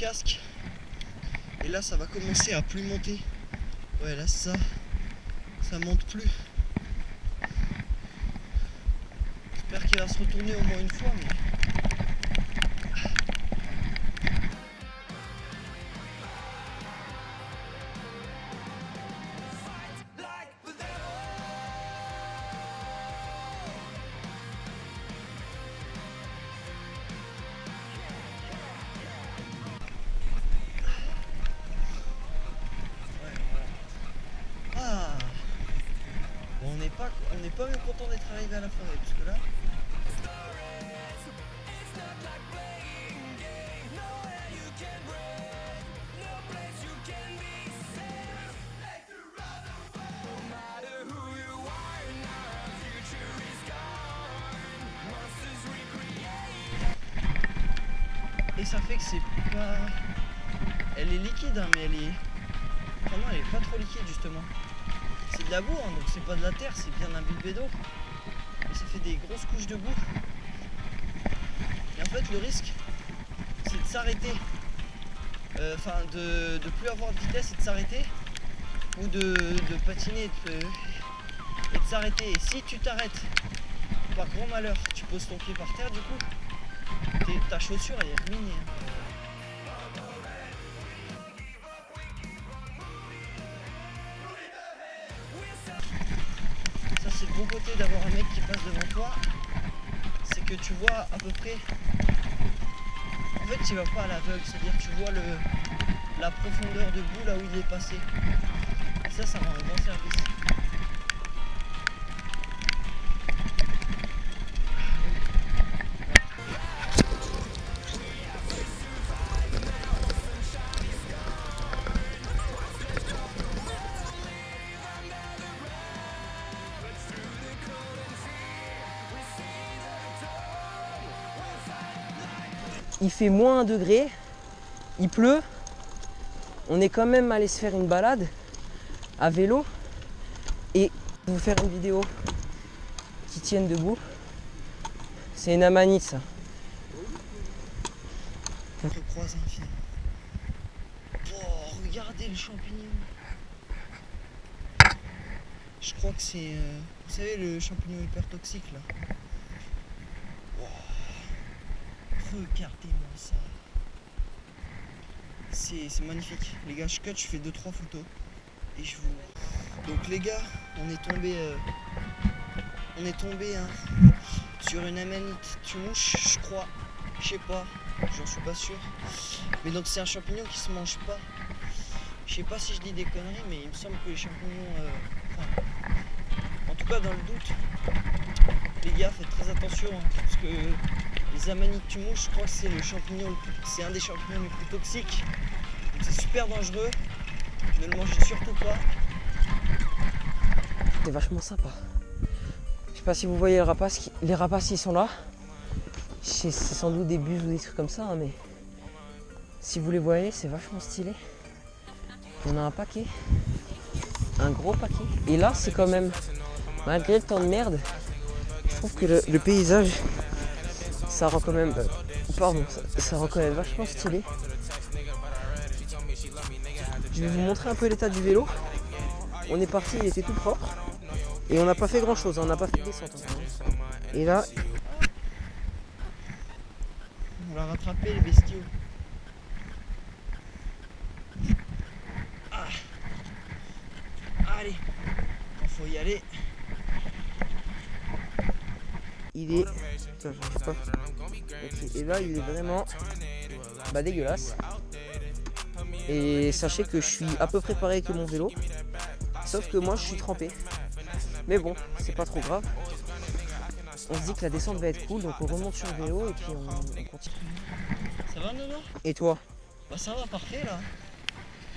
casque. Et là ça va commencer à plus monter. Ouais là ça monte plus. J'espère qu'il va se retourner au moins une fois mais... On n'est pas même content d'être arrivé à la forêt parce que là et ça fait que c'est pas... Elle est liquide hein, mais elle est... Enfin non, elle est pas trop liquide justement. C'est de la boue, hein, donc c'est pas de la terre, c'est bien imbibé d'eau. Et ça fait des grosses couches de boue. Et en fait, le risque, c'est de s'arrêter. Enfin, de plus avoir de vitesse et de s'arrêter. Ou de patiner et de s'arrêter. Et si tu t'arrêtes, par grand malheur, tu poses ton pied par terre, du coup, ta chaussure, elle est ruinée. Hein. C'est le bon côté d'avoir un mec qui passe devant toi, c'est que tu vois à peu près, en fait tu vas pas à l'aveugle, c'est-à-dire tu vois la profondeur de boue là où il est passé, et ça rend un grand service. Il fait moins 1 degré, il pleut, on est quand même allé se faire une balade à vélo et je vais vous faire une vidéo qui tienne debout. C'est une amanite ça. On croise un fil. Oh, regardez le champignon. Je crois que c'est, vous savez, le champignon hyper toxique là. Regardez-moi ça. C'est magnifique. Les gars, je fais 2-3 photos. Et je vous... Donc les gars, on est tombé hein, sur une amanite tumouche, je crois. Je sais pas, j'en suis pas sûr. Mais donc c'est un champignon qui se mange pas. Je sais pas si je dis des conneries, mais il me semble que les champignons... en tout cas dans le doute, les gars, faites très attention. Hein, parce que... Les amanites tumouches, je crois que c'est le champignon c'est un des champignons les plus toxiques. C'est super dangereux. Ne le mangez surtout pas. C'est vachement sympa. Je sais pas si vous voyez les rapaces ils sont là. C'est sans doute des buses ou des trucs comme ça, hein, mais si vous les voyez, c'est vachement stylé. On a un paquet. Un gros paquet. Et là, c'est quand même, malgré le temps de merde, je trouve que le paysage, ça rend quand même, ça rend quand même vachement stylé. Je vais vous montrer un peu l'état du vélo. On est parti, il était tout propre. Et on n'a pas fait grand chose, on n'a pas fait de descente. Et là, on va rattraper les bestiaux. Ah. Allez, il faut y aller. Il est... Putain, je sais pas. Okay. Et là, il est vraiment dégueulasse. Et sachez que je suis à peu près pareil que mon vélo. Sauf que moi, je suis trempé. Mais bon, c'est pas trop grave. On se dit que la descente va être cool, donc on remonte sur le vélo et puis on continue. Ça va, Nono? Et toi? Bah ça va, parfait là.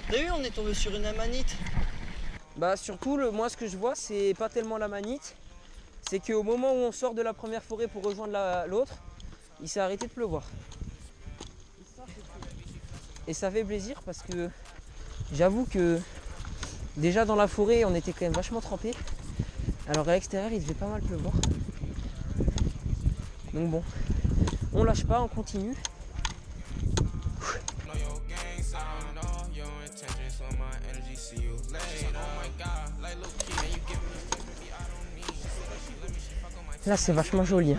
T'as vu, on est tombé sur une amanite. Bah surtout, moi ce que je vois, c'est pas tellement l'amanite. C'est qu'au moment où on sort de la première forêt pour rejoindre l'autre, il s'est arrêté de pleuvoir. Et ça fait plaisir parce que j'avoue que déjà dans la forêt, on était quand même vachement trempés. Alors à l'extérieur, il devait pas mal pleuvoir. Donc bon, on lâche pas, on continue. Là c'est vachement joli.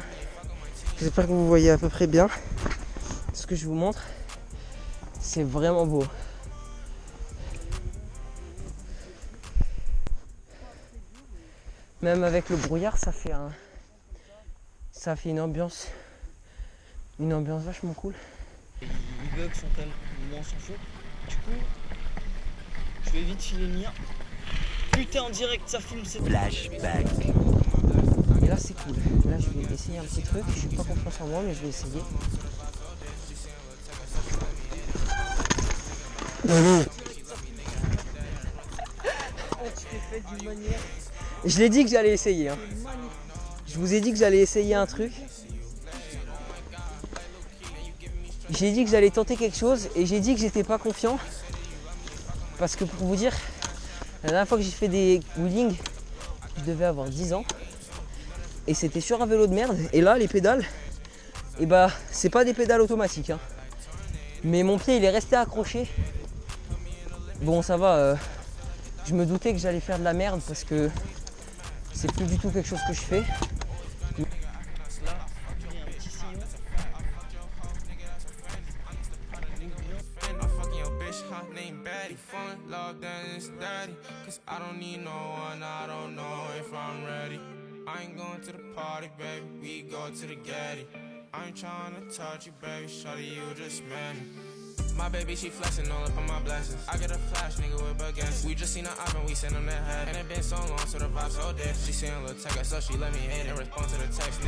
J'espère que vous voyez à peu près bien ce que je vous montre. C'est vraiment beau. Même avec le brouillard, ça fait une ambiance vachement cool. Les bugs sont tellement, on s'en fout. Du coup, je vais vite filer le mien. Putain, en direct, ça fume, c'est flashback. Et là c'est cool. Là je vais essayer un petit truc. Je suis pas confiance en moi, mais je vais essayer. Je l'ai dit que j'allais essayer. Hein. Je vous ai dit que j'allais essayer un truc. J'ai dit que j'allais tenter quelque chose et j'ai dit que j'étais pas confiant. Parce que pour vous dire, la dernière fois que j'ai fait des wheelings, je devais avoir 10 ans. Et c'était sur un vélo de merde. Et là, les pédales, et bah, c'est pas des pédales automatiques. Hein. Mais mon pied, il est resté accroché. Bon, ça va. Je me doutais que j'allais faire de la merde parce que c'est plus du tout quelque chose que je fais. My baby, she flexing all up on my blessings. I get a flash, nigga, with against. We just seen her up and we sent them that head. And it been so long, so the vibe so dead. She seen a little text, so she let me hit and respond to the text.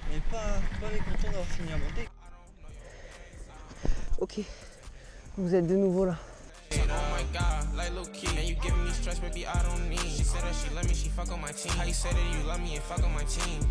Mais pas mécontent d'avoir fini à monter. Ok, vous êtes de nouveau là. Oh my god, like low key. And you giving me stress, baby, I don't need. She said that she let me, she fuck on my team. How you say that you love me and fuck on my team?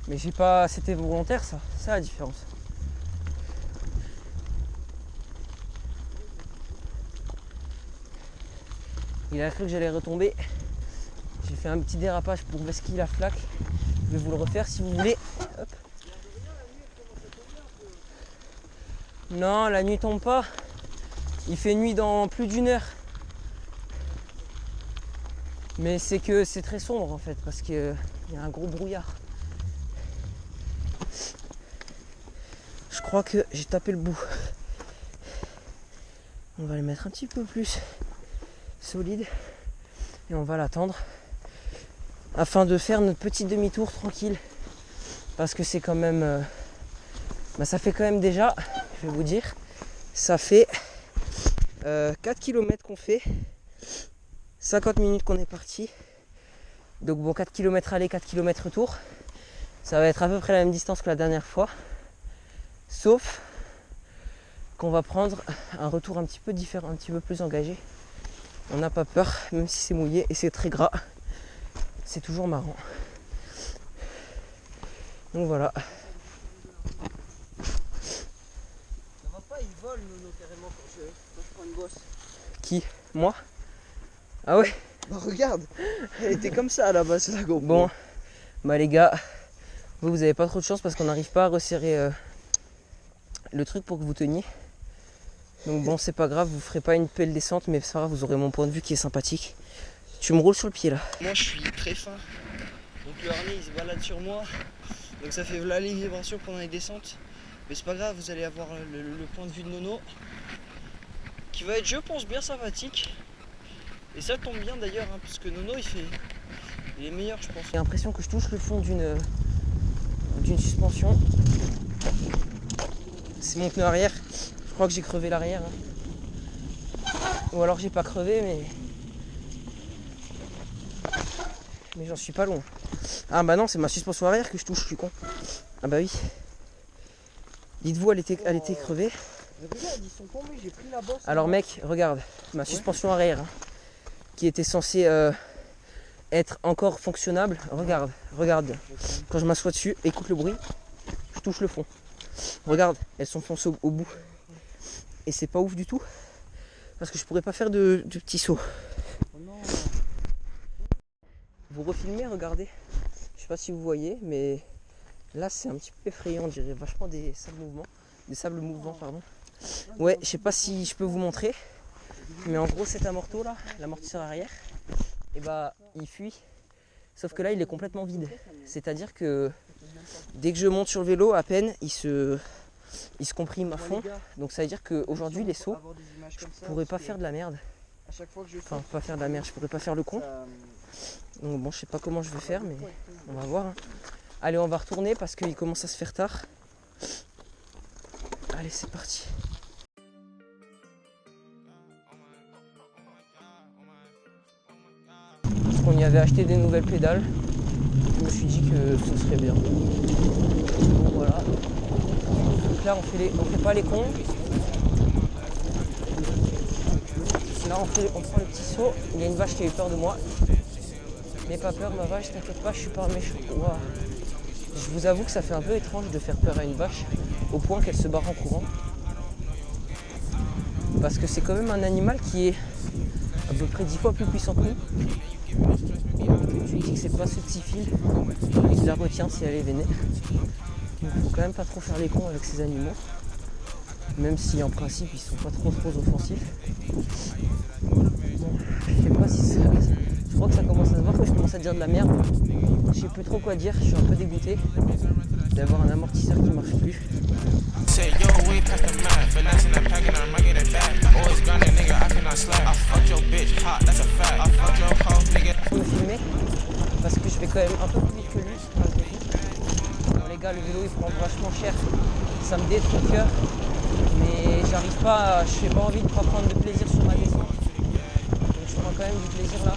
Mais j'ai pas. C'était volontaire ça, c'est la différence. Il a cru que j'allais retomber. J'ai fait un petit dérapage pour basculer la flaque. Je vais vous le refaire si vous voulez. Hop. Non, la nuit tombe pas. Il fait nuit dans plus d'1 heure. Mais c'est que c'est très sombre en fait parce qu'il y a un gros brouillard. Je crois que j'ai tapé le bout. On va le mettre un petit peu plus solide et on va l'attendre afin de faire notre petit demi-tour tranquille parce que c'est quand même ça fait quand même déjà, je vais vous dire, ça fait 4 km qu'on fait, 50 minutes qu'on est parti, donc bon, 4 km aller, 4 km retour, ça va être à peu près la même distance que la dernière fois, sauf qu'on va prendre un retour un petit peu différent, un petit peu plus engagé. On n'a pas peur, même si c'est mouillé et c'est très gras, c'est toujours marrant. Donc voilà. Ça va pas, il vole Nono carrément quand je prends une bosse. Qui? Moi? Ah ouais? Bah regarde, elle était comme ça à la base la GoPro. Bon, bah les gars, vous avez pas trop de chance parce qu'on n'arrive pas à resserrer le truc pour que vous teniez. Donc bon, c'est pas grave, vous ferez pas une belle descente, mais c'est pas grave, vous aurez mon point de vue qui est sympathique. Tu me roules sur le pied là. Moi je suis très fin, donc le harnais il se balade sur moi, donc ça fait la vibration pendant les descentes. Mais c'est pas grave, vous allez avoir le point de vue de Nono, qui va être, je pense, bien sympathique. Et ça tombe bien d'ailleurs, hein, parce que Nono il est meilleur, je pense. J'ai l'impression que je touche le fond d'une suspension. C'est mon pneu arrière. Je crois que j'ai crevé l'arrière. Hein. Ou alors j'ai pas crevé, mais j'en suis pas loin. Ah bah non, c'est ma suspension arrière que je touche, je suis con. Ah bah oui. Dites-vous, elle était crevée. Mais regarde, ils sont tombés, j'ai pris la bosse. Alors mec, regarde, ma suspension arrière. Hein. qui était censé être encore fonctionnable. Regarde, regarde. Quand je m'assois dessus, écoute le bruit, je touche le fond. Regarde, elles s'enfoncent au bout. Et c'est pas ouf du tout. Parce que je pourrais pas faire de petits sauts. Vous refilmez, regardez. Je sais pas si vous voyez, mais là c'est un petit peu effrayant, on dirait vachement des sables mouvants, pardon. Ouais, je sais pas si je peux vous montrer, mais en gros cet amorto là, l'amortisseur arrière, et bah il fuit. Sauf que là il est complètement vide. C'est-à-dire que dès que je monte sur le vélo, à peine il se comprime à fond. Donc ça veut dire qu'aujourd'hui les sauts, je pourrais pas faire de la merde. Enfin pas faire de la merde, je pourrais pas faire le con. Donc bon, je sais pas comment je vais faire, mais on va voir. Hein. Allez, on va retourner parce qu'il commence à se faire tard. Allez, c'est parti. Parce qu'on y avait acheté des nouvelles pédales. Je me suis dit que ce serait bien. Donc voilà. Donc là, on fait pas les cons. Là, on prend le petit saut. Il y a une vache qui a eu peur de moi. N'aie pas peur, ma vache, t'inquiète pas, je suis pas méchant. Wow. Je vous avoue que ça fait un peu étrange de faire peur à une vache au point qu'elle se barre en courant. Parce que c'est quand même un animal qui est à peu près 10 fois plus puissant que nous. Tu dis que c'est pas ce petit fil qui la retient si elle est vénère. Donc faut quand même pas trop faire les cons avec ces animaux. Même si en principe ils sont pas trop offensifs. Bon, je sais pas si ça... Je crois que ça commence à se voir que je commence à dire de la merde. Je sais plus trop quoi dire, je suis un peu dégoûté d'avoir un amortisseur qui marche plus. Faut me filmer parce que je vais quand même un peu plus vite que lui. Bon, les gars, le vélo il prend vachement cher, ça me détruit le cœur, mais j'arrive pas, je n'ai pas envie de pas prendre de plaisir sur ma descente. Donc je prends quand même du plaisir là.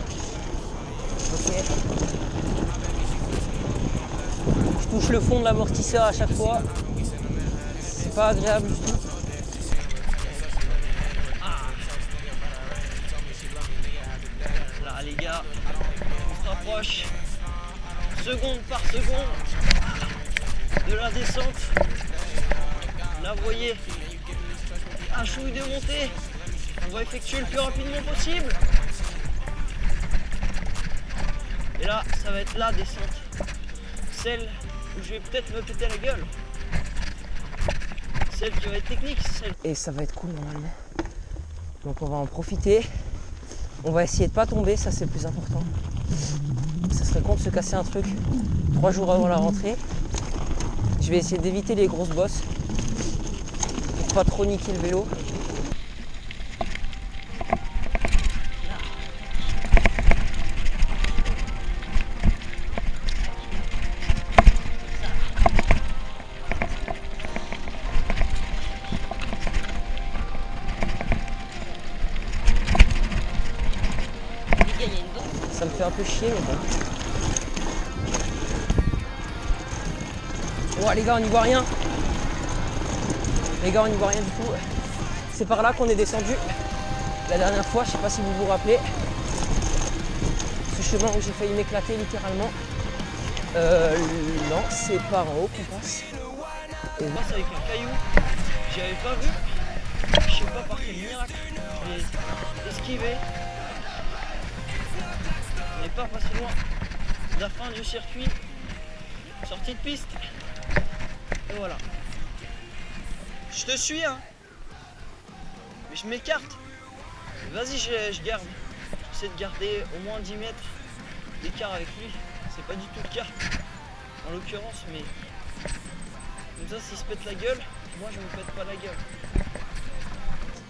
Ok. Je touche le fond de l'amortisseur à chaque fois. C'est pas agréable du tout. Là les gars, on se rapproche seconde par seconde de la descente. Là vous voyez, un chouille de montée. On va effectuer le plus rapidement possible. Et là, ça va être la descente. Celle où je vais peut-être me péter la gueule. Celle qui va être technique. Et ça va être cool normalement. Donc on va en profiter. On va essayer de pas tomber, ça c'est le plus important. Ça serait con de se casser un truc 3 jours avant la rentrée. Je vais essayer d'éviter les grosses bosses. Pour pas trop niquer le vélo. Ça me fait un peu chier, mais bon. Oh les gars, on n'y voit rien. Les gars, on n'y voit rien du tout. C'est par là qu'on est descendu la dernière fois, je sais pas si vous vous rappelez. Ce chemin où j'ai failli m'éclater littéralement. Non, c'est par en haut qu'on passe. Et on passe avec un caillou. J'y avais pas vu. Je sais pas par quel miracle. Je l'ai esquivé. On n'est pas passé loin de la fin du circuit. Sortie de piste. Et voilà. Je te suis hein. Mais je m'écarte. Vas-y, je garde. J'essaie de garder au moins 10 mètres d'écart avec lui. C'est pas du tout le cas en l'occurrence, mais comme ça s'il se pète la gueule, moi je me pète pas la gueule.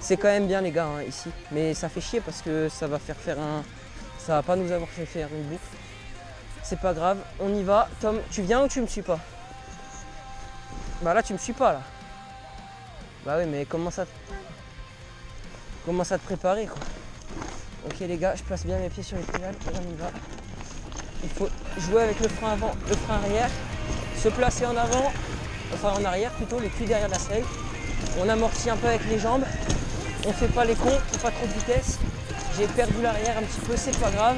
C'est quand même bien les gars hein, ici, mais ça fait chier parce que ça va ça va pas nous avoir fait faire une boucle. C'est pas grave, on y va. Tom, tu viens ou tu me suis pas? Bah là tu me suis pas là. Bah oui mais commence à te préparer quoi. Ok les gars, je place bien mes pieds sur les pédales et on y va. Il faut jouer avec le frein avant, le frein arrière, se placer en avant, enfin en arrière plutôt, le cul derrière la selle. On amortit un peu avec les jambes, on fait pas les cons, on fait pas trop de vitesse. J'ai perdu l'arrière un petit peu, c'est pas grave.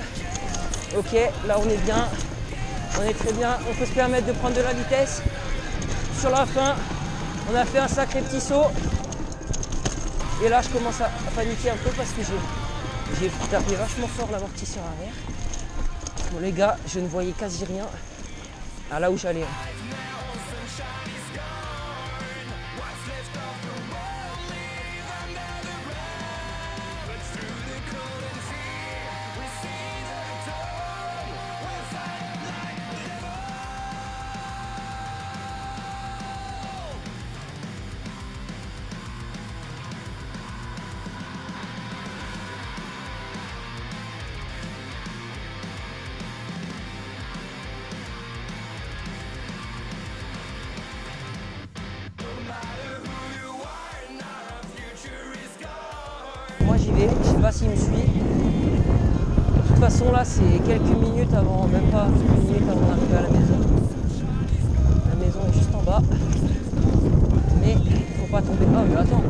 Ok, là on est bien. On est très bien. On peut se permettre de prendre de la vitesse. Sur la fin, on a fait un sacré petit saut. Et là, je commence à paniquer un peu parce que j'ai tapé vachement fort l'amortisseur arrière. Bon les gars, je ne voyais quasi rien à là où j'allais. Moi j'y vais, je sais pas s'il me suit. De toute façon là c'est quelques minutes avant, même pas une minute avant d'arriver à la maison. La maison est juste en bas. Mais il faut pas tomber. Ah mais attends,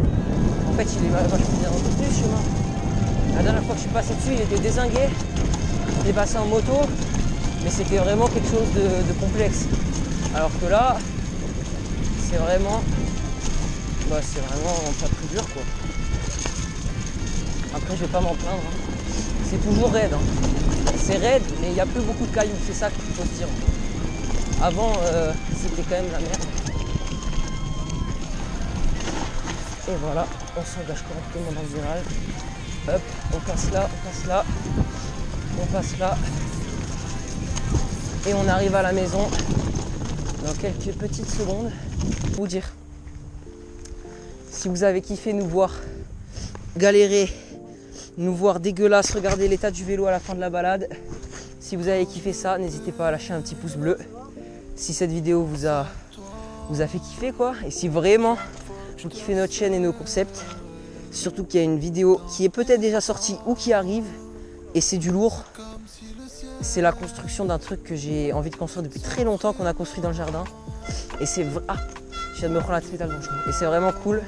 en fait il est vachement bien entretenu ce chemin. La dernière fois que je suis passé dessus il était dézingué. J'étais passé en moto, mais c'était vraiment quelque chose de complexe. Alors que là, c'est vraiment pas plus dur quoi. Après je vais pas m'en plaindre, hein. C'est toujours raide, hein. C'est raide mais il n'y a plus beaucoup de cailloux, c'est ça qu'il faut se dire. Avant c'était quand même la merde. Et voilà, on s'engage correctement dans le virage. Hop, on passe là, on passe là, on passe là. Et on arrive à la maison dans quelques petites secondes. Pour vous dire, si vous avez kiffé nous voir galérer, nous voir dégueulasse, regarder l'état du vélo à la fin de la balade. Si vous avez kiffé ça, n'hésitez pas à lâcher un petit pouce bleu. Si cette vidéo vous a fait kiffer quoi, et si vraiment vous kiffez notre chaîne et nos concepts, surtout qu'il y a une vidéo qui est peut-être déjà sortie ou qui arrive, et c'est du lourd. C'est la construction d'un truc que j'ai envie de construire depuis très longtemps, qu'on a construit dans le jardin. Et c'est je viens de me prendre la tête dans le genou. Et c'est vraiment cool.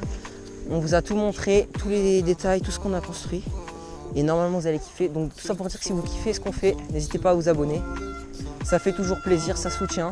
On vous a tout montré, tous les détails, tout ce qu'on a construit. Et normalement vous allez kiffer. Donc tout ça pour dire que si vous kiffez ce qu'on fait, n'hésitez pas à vous abonner. Ça fait toujours plaisir, ça soutient.